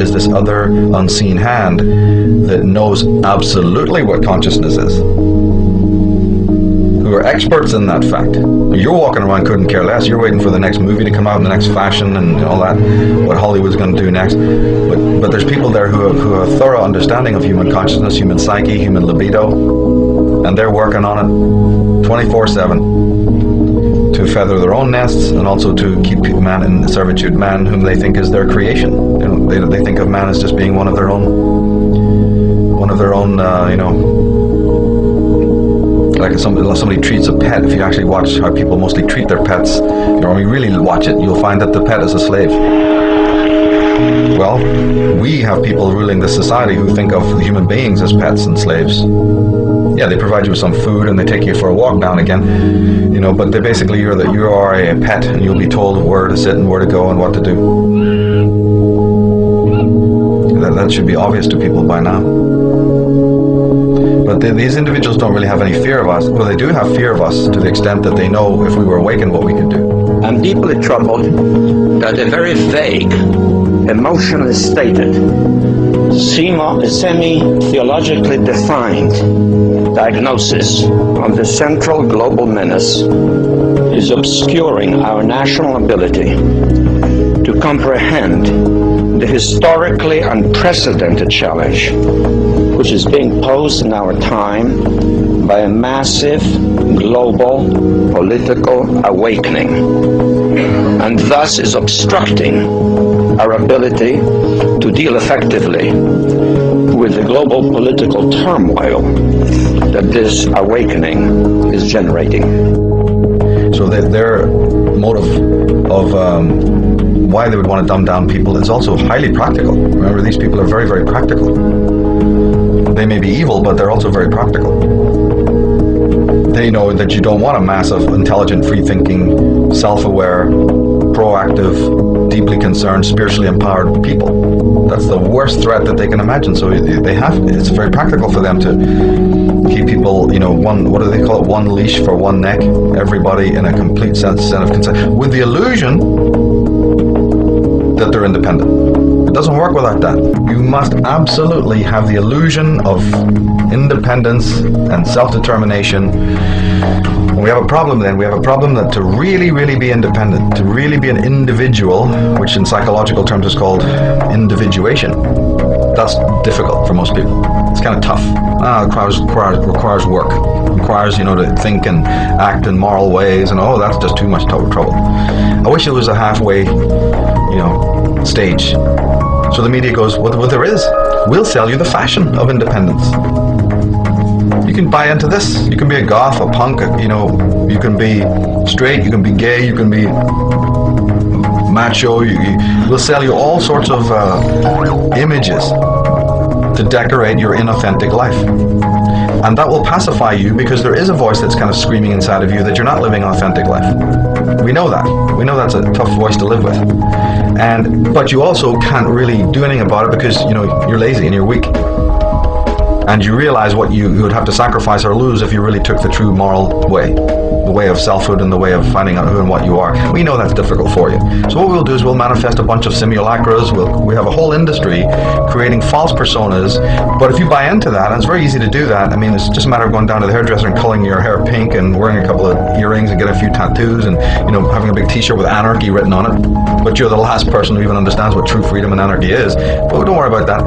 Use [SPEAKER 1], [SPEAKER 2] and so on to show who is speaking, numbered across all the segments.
[SPEAKER 1] is this other unseen hand that knows absolutely what consciousness is, who are experts in that fact. You're walking around couldn't care less. You're waiting for the next movie to come out and the next fashion and all that, what Hollywood's going to do next. But there's people there who have a thorough understanding of human consciousness, human psyche, human libido, and they're working on it 24/7 to feather their own nests and also to keep man in servitude, man whom they think is their creation. You know, they think of man as just being one of their own, like somebody treats a pet. If you actually watch how people mostly treat their pets, when you really watch it, you'll find that the pet is a slave. Well, we have people ruling this society who think of human beings as pets and slaves. Yeah, they provide you with some food and they take you for a walk now and again, but they basically you are a pet and you'll be told where to sit and where to go and what to do. That should be obvious to people by now. But these individuals don't really have any fear of us. Well, they do have fear of us to the extent that they know if we were awakened what we could do.
[SPEAKER 2] I'm deeply troubled that a very vague, emotionally stated, semi-theologically defined diagnosis of the central global menace is obscuring our national ability to comprehend the historically unprecedented challenge which is being posed in our time by a massive global political awakening, and thus is obstructing our ability to deal effectively with the global political turmoil that this awakening is generating.
[SPEAKER 1] So their motive of why they would want to dumb down people is also highly practical. Remember, these people are very, very practical. They may be evil, but they're also very practical. They know that you don't want a massive, intelligent, free-thinking, self-aware, proactive, deeply concerned, spiritually empowered people. That's the worst threat that they can imagine. So it's very practical for them to keep people, what do they call it? One leash for one neck. Everybody in a complete sense of consent, with the illusion that they're independent. It doesn't work without that. You must absolutely have the illusion of independence and self-determination. We have a problem then. We have a problem that to really, really be independent, to really be an individual, which in psychological terms is called individuation, that's difficult for most people. It's kind of tough. Requires work. Requires, to think and act in moral ways, and that's just too much trouble. I wish it was a halfway, stage. So the media goes, what there is, we'll sell you the fashion of independence. You can buy into this. You can be a goth, a punk, you can be straight, you can be gay, you can be macho. We'll sell you all sorts of images to decorate your inauthentic life. And that will pacify you because there is a voice that's kind of screaming inside of you that you're not living an authentic life. We know that. We know that's a tough voice to live with. But you also can't really do anything about it because, you're lazy and you're weak. And you realize what you would have to sacrifice or lose if you really took the true moral way. The way of selfhood and the way of finding out who and what you are. We know that's difficult for you. So what we'll do is we'll manifest a bunch of simulacras. We have a whole industry creating false personas. But if you buy into that, and it's very easy to do that. I mean, it's just a matter of going down to the hairdresser and coloring your hair pink and wearing a couple of earrings and getting a few tattoos and, having a big t-shirt with anarchy written on it. But you're the last person who even understands what true freedom and anarchy is. But don't worry about that.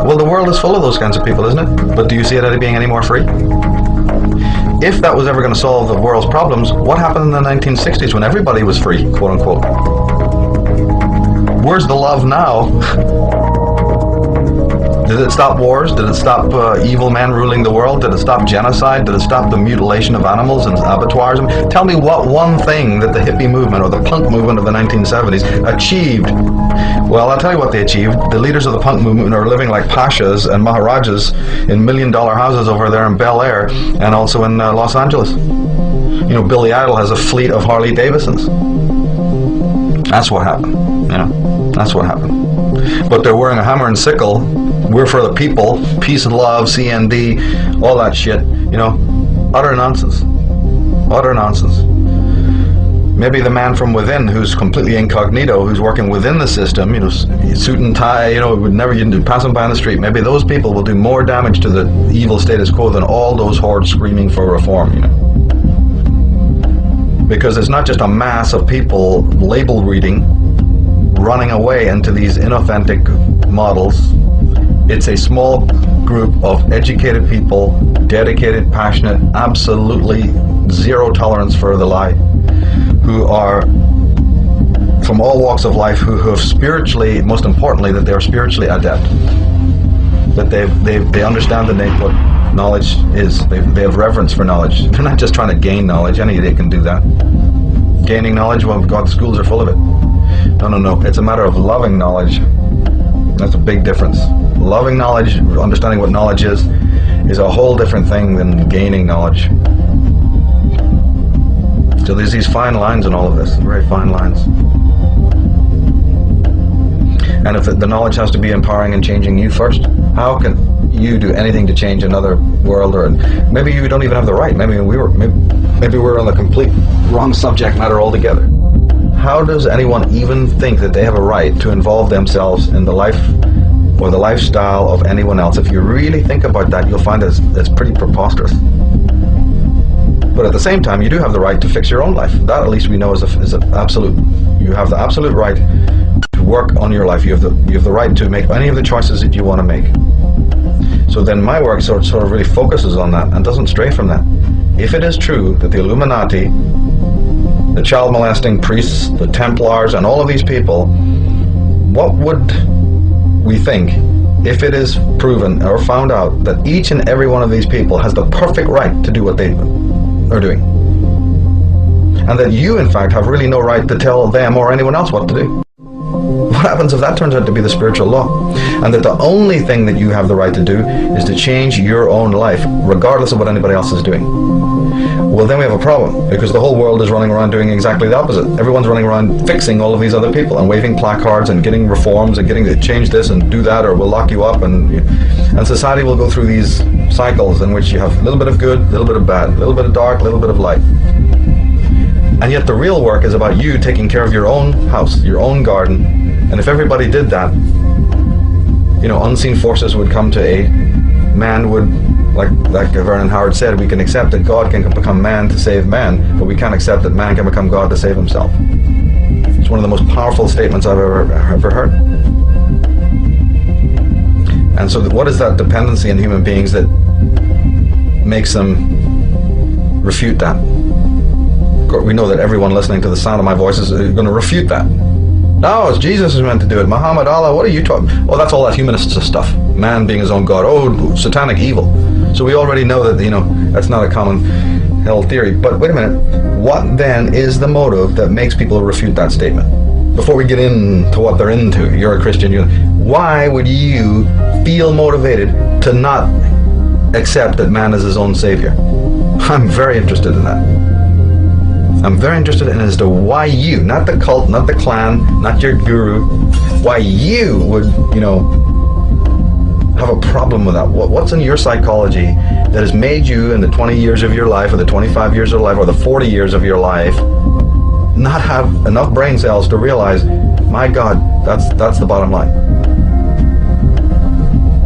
[SPEAKER 1] Well, the world is full of those kinds of people, isn't it? But do you see it as being any more free? If that was ever going to solve the world's problems, what happened in the 1960s when everybody was free, quote unquote? Where's the love now? Did it stop wars? Did it stop evil men ruling the world? Did it stop genocide? Did it stop the mutilation of animals and abattoirs? Tell me what one thing that the hippie movement or the punk movement of the 1970s achieved. Well, I'll tell you what they achieved. The leaders of the punk movement are living like pashas and maharajas in $1 million houses over there in Bel Air and also in Los Angeles. Billy Idol has a fleet of Harley Davidsons. That's what happened. That's what happened. But they're wearing a hammer and sickle. We're for the people, peace and love, CND, all that shit, utter nonsense. Utter nonsense. Maybe the man from within who's completely incognito, who's working within the system, suit and tie, would never even pass him by on the street. Maybe those people will do more damage to the evil status quo than all those hordes screaming for reform, Because it's not just a mass of people label reading, running away into these inauthentic models. It's a small group of educated people, dedicated, passionate, absolutely zero tolerance for the lie, who are from all walks of life, who have spiritually, most importantly, that they are spiritually adept, that they understand the name what knowledge is. They have reverence for knowledge. They're not just trying to gain knowledge. Any idiot can do that. Gaining knowledge, well, God, the schools are full of it. No. It's a matter of loving knowledge. That's a big difference. Loving knowledge, understanding what knowledge is a whole different thing than gaining knowledge. So there's these fine lines in all of this, very fine lines. And if the knowledge has to be empowering and changing you first, how can you do anything to change another world? Or maybe you don't even have the right. Maybe we're on the complete wrong subject matter altogether. How does anyone even think that they have a right to involve themselves in the life or the lifestyle of anyone else? If you really think about that, you'll find it's pretty preposterous. But at the same time, you do have the right to fix your own life. That, at least, we know is an absolute. You have the absolute right to work on your life. You have the right to make any of the choices that you want to make. So then my work sort of really focuses on that and doesn't stray from that. If it is true that the Illuminati, the child molesting priests, the Templars, and all of these people, what would we think if it is proven or found out that each and every one of these people has the perfect right to do what they are doing? And that you, in fact, have really no right to tell them or anyone else what to do? What happens if that turns out to be the spiritual law? And that the only thing that you have the right to do is to change your own life, regardless of what anybody else is doing. Well, then we have a problem, because the whole world is running around doing exactly the opposite. Everyone's running around fixing all of these other people and waving placards and getting reforms and getting to change this and do that, or we'll lock you up. And society will go through these cycles in which you have a little bit of good, a little bit of bad, a little bit of dark, a little bit of light. And yet the real work is about you taking care of your own house, your own garden. And if everybody did that, unseen forces would come to aid. Man would, like Vernon Howard said, we can accept that God can become man to save man, but we can't accept that man can become God to save himself. It's one of the most powerful statements I've ever heard. And so what is that dependency in human beings that makes them refute that? We know that everyone listening to the sound of my voice is going to refute that. No, it's Jesus who's meant to do it. Muhammad, Allah, what are you talking? Oh, that's all that humanist stuff. Man being his own God. Oh, satanic evil. So we already know that, that's not a common held theory. But wait a minute. What then is the motive that makes people refute that statement? Before we get into what they're into, you're a Christian. Why would you feel motivated to not accept that man is his own savior? I'm very interested in that. I'm very interested in as to why you, not the cult, not the clan, not your guru, why you would, have a problem with that. What's in your psychology that has made you in the 20 years of your life, or the 25 years of life, or the 40 years of your life, not have enough brain cells to realize, my God, that's the bottom line?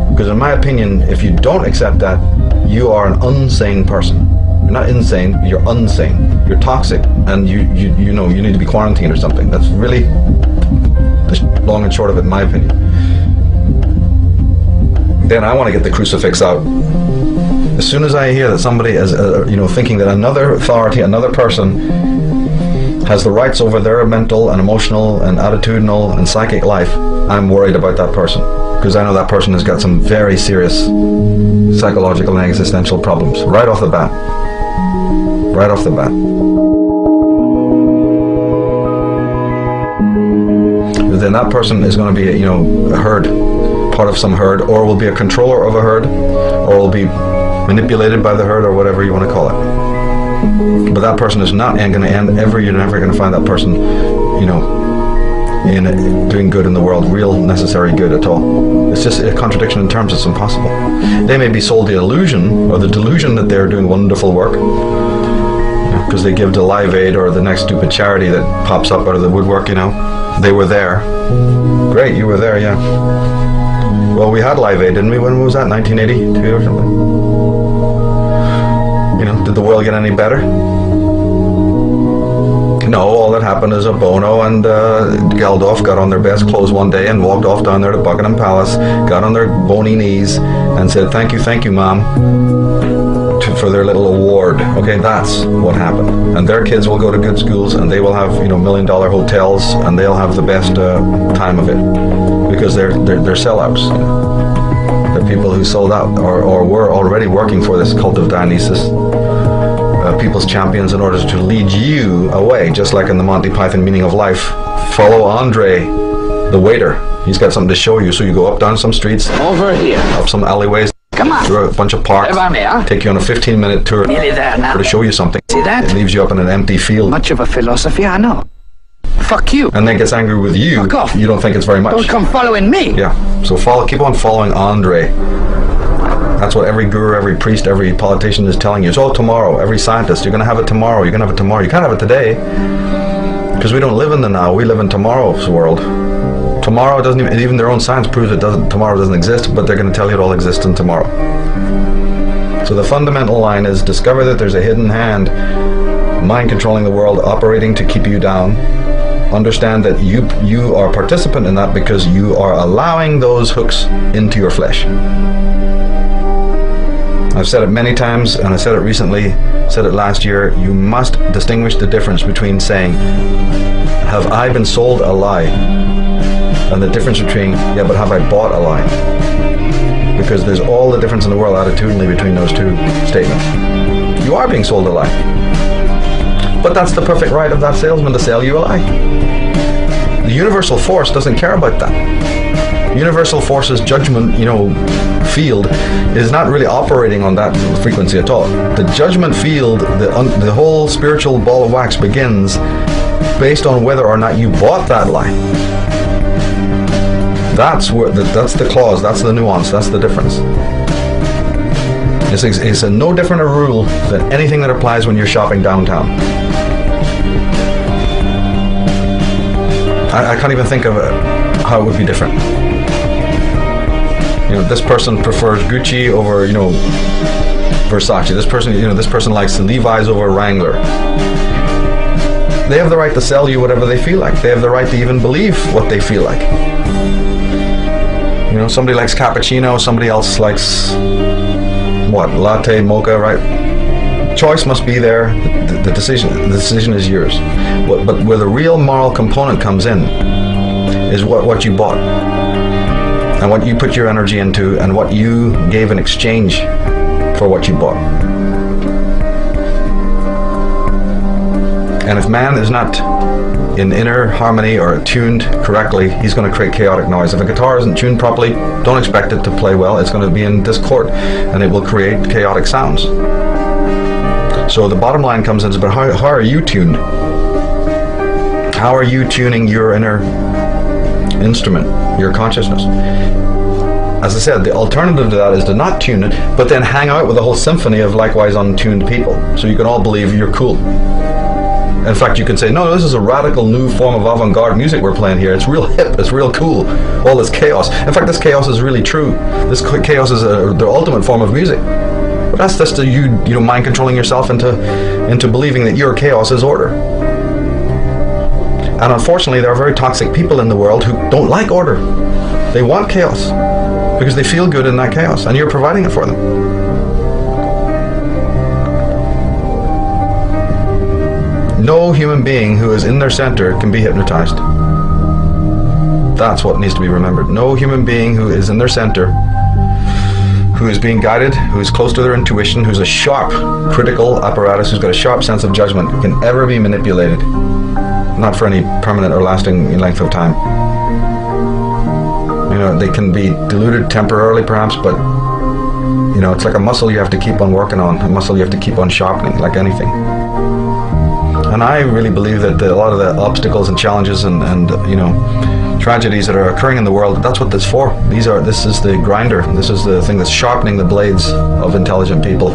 [SPEAKER 1] Because in my opinion, if you don't accept that, you are an insane person. You're not insane, you're unsane. You're toxic, and you need to be quarantined or something. That's really the long and short of it, in my opinion. Then I want to get the crucifix out. As soon as I hear that somebody is, thinking that another authority, another person has the rights over their mental and emotional and attitudinal and psychic life, I'm worried about that person. Because I know that person has got some very serious psychological and existential problems right off the bat. Right off the bat. Then that person is going to be, a herd, part of some herd, or will be a controller of a herd, or will be manipulated by the herd, or whatever you want to call it. But that person is not going to end ever. You're never going to find that person, in doing good in the world, real necessary good at all. It's just a contradiction in terms. It's impossible. They may be sold the illusion or the delusion that they're doing wonderful work. because they give to Live Aid or the next stupid charity that pops up out of the woodwork, you know. They were there. Great, you were there, yeah. Well, we had Live Aid, didn't we? When was that, 1982 or something? You know, did the world get any better? No, all that happened is Bono and Geldof got on their best clothes one day and walked off down there to Buckingham Palace, got on their bony knees and said, thank you, Mom, for their little award. Okay, that's what happened. And their kids will go to good schools and they will have, you know, $1 million hotels and they'll have the best time of it because they're sellouts. They're people who sold out or were already working for this cult of Dionysus. People's champions in order to lead you away, just like in the Monty Python Meaning of Life. Follow Andre, the waiter. He's got something to show you, so you go up down some streets,
[SPEAKER 2] Over here.
[SPEAKER 1] up some alleyways,
[SPEAKER 2] Come on.
[SPEAKER 1] through a bunch of parks, take you on a 15-minute tour
[SPEAKER 2] Nearly there now.
[SPEAKER 1] to show you something.
[SPEAKER 2] See that?
[SPEAKER 1] It leaves you up in an empty field.
[SPEAKER 2] Much of a philosophy, I know. Fuck you.
[SPEAKER 1] And then gets angry with you.
[SPEAKER 2] Fuck off.
[SPEAKER 1] You don't think it's very much.
[SPEAKER 2] Don't come following me.
[SPEAKER 1] Yeah, so keep on following Andre. That's what every guru, every priest, every politician is telling you. It's all tomorrow. Every scientist, you're going to have it tomorrow. You're going to have it tomorrow. You can't have it today because we don't live in the now. We live in tomorrow's world. Tomorrow doesn't even their own science proves tomorrow doesn't exist, but they're going to tell you it all exists in tomorrow. So the fundamental line is discover that there's a hidden hand, mind controlling the world, operating to keep you down. Understand that you are a participant in that because you are allowing those hooks into your flesh. I've said it many times, and I said it recently, said it last year, you must distinguish the difference between saying, have I been sold a lie? And the difference between, yeah, but have I bought a lie? Because there's all the difference in the world attitudinally between those two statements. You are being sold a lie. But that's the perfect right of that salesman to sell you a lie. The universal force doesn't care about that. Universal force's judgment, field is not really operating on that frequency at all. The judgment field, the whole spiritual ball of wax begins based on whether or not you bought that lie. That's the clause, that's the nuance, that's the difference. It's a no different a rule than anything that applies when you're shopping downtown. I can't even think of how it would be different. This person prefers Gucci over, Versace. This person likes the Levi's over Wrangler. They have the right to sell you whatever they feel like. They have the right to even believe what they feel like. Somebody likes cappuccino, somebody else likes latte, mocha, right? Choice must be there. The decision is yours. But where the real moral component comes in is what you bought. And what you put your energy into, and what you gave in exchange for what you bought. And if man is not in inner harmony or tuned correctly, he's going to create chaotic noise. If a guitar isn't tuned properly, don't expect it to play well. It's going to be in discord, and it will create chaotic sounds. So the bottom line comes in, but how are you tuned? How are you tuning your inner instrument, your consciousness? As I said, the alternative to that is to not tune it, but then hang out with a whole symphony of likewise untuned people, so you can all believe you're cool. In fact, you can say, no, this is a radical new form of avant-garde music we're playing here. It's real hip, it's real cool, all this chaos. In fact, this chaos is really true. This chaos is the ultimate form of music. But that's just you mind controlling yourself into believing that your chaos is order. And unfortunately, there are very toxic people in the world who don't like order. They want chaos because they feel good in that chaos, and you're providing it for them. No human being who is in their center can be hypnotized. That's what needs to be remembered. No human being who is in their center, who is being guided, who is close to their intuition, who's a sharp critical apparatus, who's got a sharp sense of judgment, can ever be manipulated. Not for any permanent or lasting length of time. They can be diluted temporarily perhaps, but it's like a muscle you have to keep on working on, a muscle you have to keep on sharpening, like anything. And I really believe that a lot of the obstacles and challenges and tragedies that are occurring in the world, that's what this for. This is the grinder. This is the thing that's sharpening the blades of intelligent people.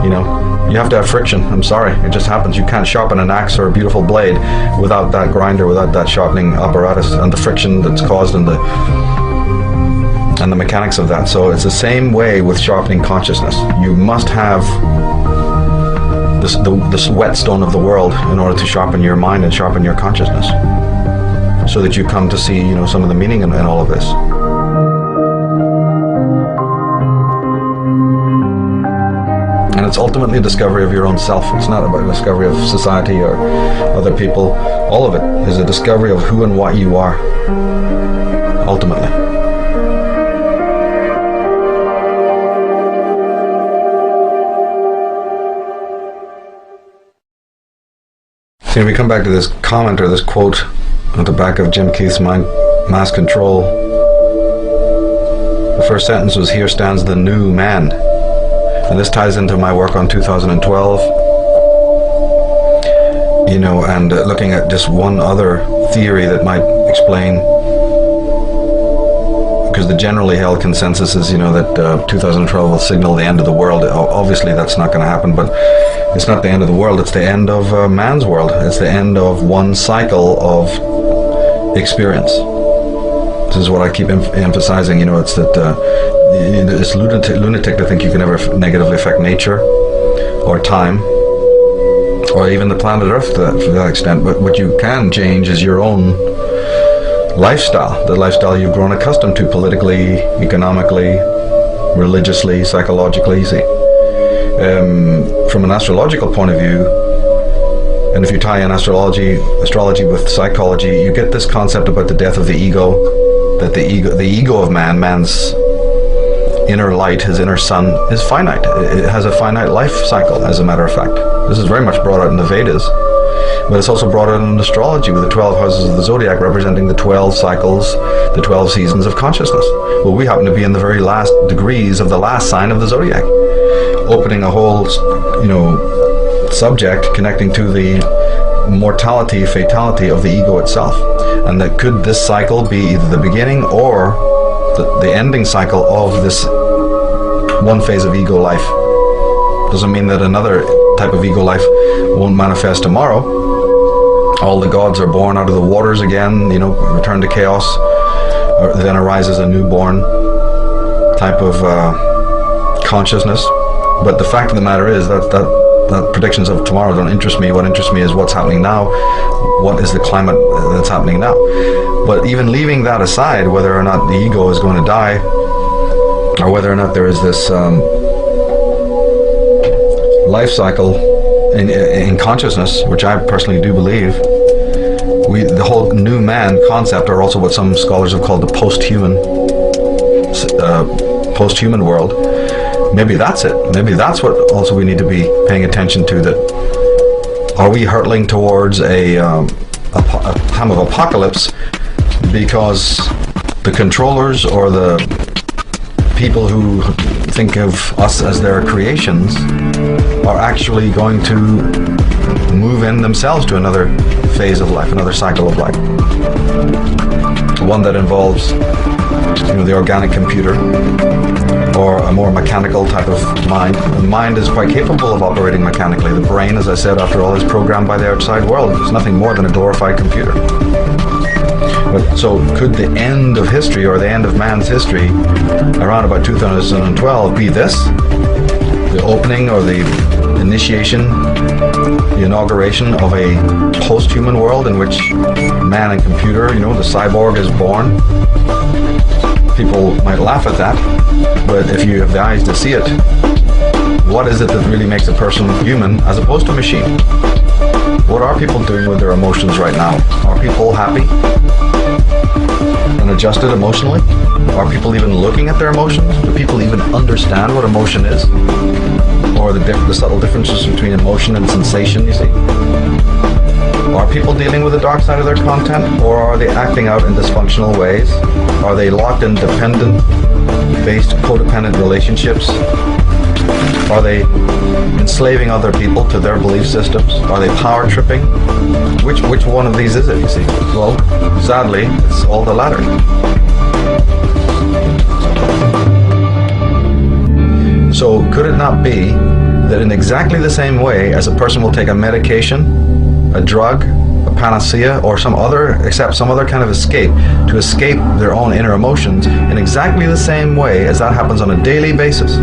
[SPEAKER 1] You know, you have to have friction. I'm sorry, it just happens. You can't sharpen an axe or a beautiful blade without that grinder, without that sharpening apparatus and the friction that's caused in the mechanics of that. So it's the same way with sharpening consciousness. You must have this whetstone of the world in order to sharpen your mind and sharpen your consciousness, so that you come to see, you know, some of the meaning in all of this. And it's ultimately a discovery of your own self. It's not about a discovery of society or other people. All of it is a discovery of who and what you are, ultimately. See, we come back to this comment or this quote at the back of Jim Keith's Mass Control. The first sentence was, "Here stands the new man." And this ties into my work on 2012. You know, and looking at just one other theory that might explain, because the generally held consensus is, you know, that 2012 will signal the end of the world. Obviously that's not going to happen, but it's not the end of the world, it's the end of man's world. It's the end of one cycle of experience. This is what I keep emphasizing, you know, it's that it's lunatic to think you can ever negatively affect nature or time or even the planet Earth to that extent. But what you can change is your own lifestyle, the lifestyle you've grown accustomed to politically, economically, religiously, psychologically. See, from an astrological point of view, and if you tie in astrology with psychology, you get this concept about the death of the ego, that the ego of man's inner light, his inner sun, is finite. It has a finite life cycle, as a matter of fact. This is very much brought out in the Vedas, but it's also brought out in astrology with the 12 houses of the zodiac representing the 12 cycles, the 12 seasons of consciousness. Well, we happen to be in the very last degrees of the last sign of the zodiac, opening a whole, you know, subject connecting to the mortality, fatality of the ego itself. And that could this cycle be either the beginning or the ending cycle of this one phase of ego life. Doesn't mean that another type of ego life won't manifest tomorrow. All the gods are born out of the waters again, you know, return to chaos, or then arises a newborn type of consciousness. But the fact of the matter is that predictions of tomorrow don't interest me. What interests me is what's happening now. What is the climate that's happening now? But even leaving that aside, whether or not the ego is going to die, or whether or not there is this life cycle in consciousness, which I personally do believe, the whole new man concept, or also what some scholars have called the post-human world, maybe that's it. Maybe that's what also we need to be paying attention to, that are we hurtling towards a time of apocalypse because the controllers or the people who think of us as their creations are actually going to move in themselves to another phase of life, another cycle of life, one that involves, you know, the organic computer or a more mechanical type of mind. The mind is quite capable of operating mechanically. The brain, as I said, after all, is programmed by the outside world. It's nothing more than a glorified computer. But so could the end of history, or the end of man's history around about 2012 be this? The opening or the initiation, the inauguration of a post-human world in which man and computer, you know, the cyborg is born. People might laugh at that, but if you have the eyes to see it, what is it that really makes a person human as opposed to a machine? What are people doing with their emotions right now? Are people happy and adjusted emotionally? Are people even looking at their emotions? Do people even understand what emotion is? Or the subtle differences between emotion and sensation, you see? Are people dealing with the dark side of their content, or are they acting out in dysfunctional ways? Are they locked in dependent-based codependent relationships Are they enslaving other people to their belief systems? Are they power tripping? Which one of these is it, you see? Well, sadly, it's all the latter. So could it not be that in exactly the same way as a person will take a medication, a drug, a panacea, or accept some other kind of escape to escape their own inner emotions, in exactly the same way as that happens on a daily basis?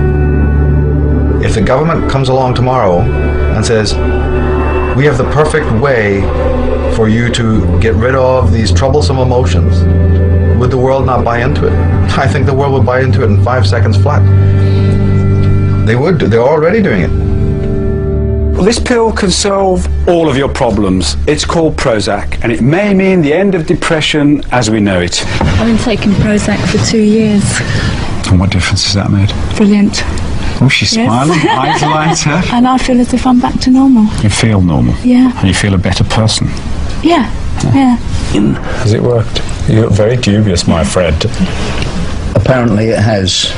[SPEAKER 1] If the government comes along tomorrow and says, we have the perfect way for you to get rid of these troublesome emotions, would the world not buy into it? I think the world would buy into it in 5 seconds flat. They would. They're already doing it.
[SPEAKER 3] Well, this pill can solve all of your problems. It's called Prozac, and it may mean the end of depression as we know it.
[SPEAKER 4] I've been taking Prozac for 2 years.
[SPEAKER 3] And what difference has that made?
[SPEAKER 4] Brilliant.
[SPEAKER 3] Oh, she's
[SPEAKER 4] Yes.
[SPEAKER 3] smiling, eyes lighter.
[SPEAKER 4] And I feel as if I'm back to normal.
[SPEAKER 3] You feel normal?
[SPEAKER 4] Yeah.
[SPEAKER 3] And you feel a better person?
[SPEAKER 4] Yeah, yeah.
[SPEAKER 3] Has it worked? You look very dubious, my friend.
[SPEAKER 5] Apparently it has.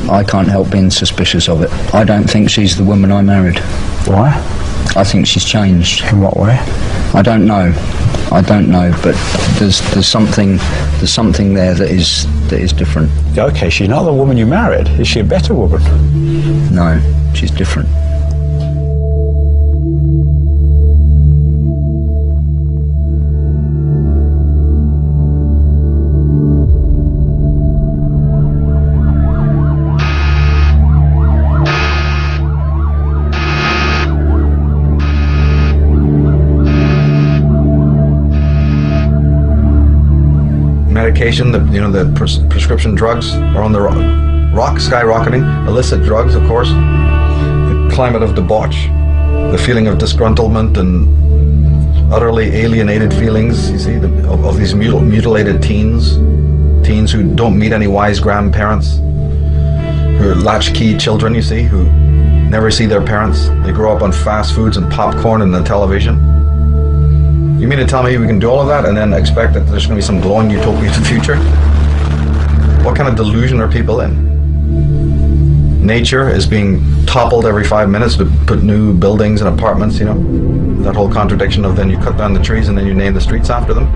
[SPEAKER 5] I can't help being suspicious of it. I don't think she's the woman I married.
[SPEAKER 3] Why?
[SPEAKER 5] I think she's changed.
[SPEAKER 3] In what way?
[SPEAKER 5] I don't know, but there's something there that is different.
[SPEAKER 3] Okay, she's not the woman you married. Is she a better woman?
[SPEAKER 5] No, she's different.
[SPEAKER 1] Medication, the prescription drugs are on the skyrocketing. Illicit drugs, of course. The climate of debauch, the feeling of disgruntlement and utterly alienated feelings, you see, of these mutilated teens who don't meet any wise grandparents, who are latchkey children, you see, who never see their parents. They grow up on fast foods and popcorn and the television. You mean to tell me we can do all of that and then expect that there's going to be some glowing utopia in the future? What kind of delusion are people in? Nature is being toppled every 5 minutes to put new buildings and apartments, that whole contradiction of then you cut down the trees and then you name the streets after them.